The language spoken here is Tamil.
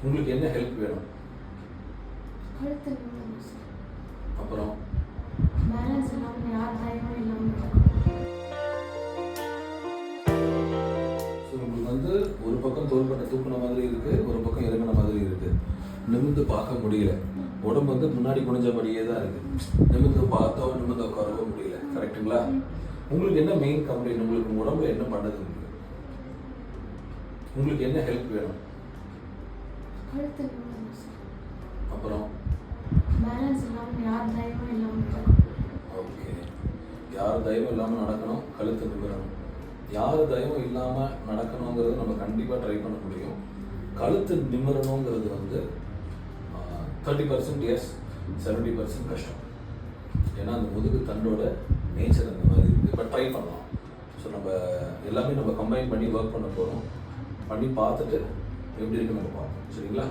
உங்களுக்கு என்ன ஹெல்ப் வேணும்? கழுத்து நிமிரணும் சார். அப்புறம் பேலன்ஸ் இல்லாமல் யார் தயவும் இல்லாமல். ஸோ உங்களுக்கு வந்து ஒரு பக்கம் தோள்பட்டை தூக்குன மாதிரி இருக்குது, ஒரு பக்கம் இறங்கின மாதிரி இருக்குது. நிமிர்ந்து பார்க்க முடியல. உடம்பு வந்து முன்னாடி குனிஞ்சபடியே தான் இருக்குது. நிமிர்ந்து பார்த்தோ நிமிர்ந்து உட்காரவோ முடியல. கரெக்டுங்களா? உங்களுக்கு என்ன மெயின் கம்ப்ளைண்ட்? உங்களுக்கு உடம்புல என்ன பண்ணுது? உங்களுக்கு என்ன ஹெல்ப் வேணும்? கழுத்து நிமிரணும் சார். அப்புறம் பேலன்ஸ் இல்லாமல் யார் தயவும் இல்லாமல். ஓகே, யார் தயவும் இல்லாமல் நடக்கணும், கழுத்து நிமிரணும். யார் தயவும் இல்லாமல் நடக்கணுங்கிறது நம்ம கண்டிப்பாக ட்ரை பண்ண முடியும். கழுத்து நிமிரணுங்கிறது வந்து 30% எஸ், 70% கஷ்டம். ஏன்னா அந்த முதுகு தண்டோட நேச்சர் அந்த மாதிரி இருக்குது. பட் ட்ரை பண்ணலாம். ஸோ நம்ம எல்லாமே நம்ம கம்பைன் பண்ணி ஒர்க் பண்ண போகிறோம். பண்ணி பார்த்துட்டு எப்படி இருக்குன்னு நம்ம பார்ப்போம். சரிங்களா?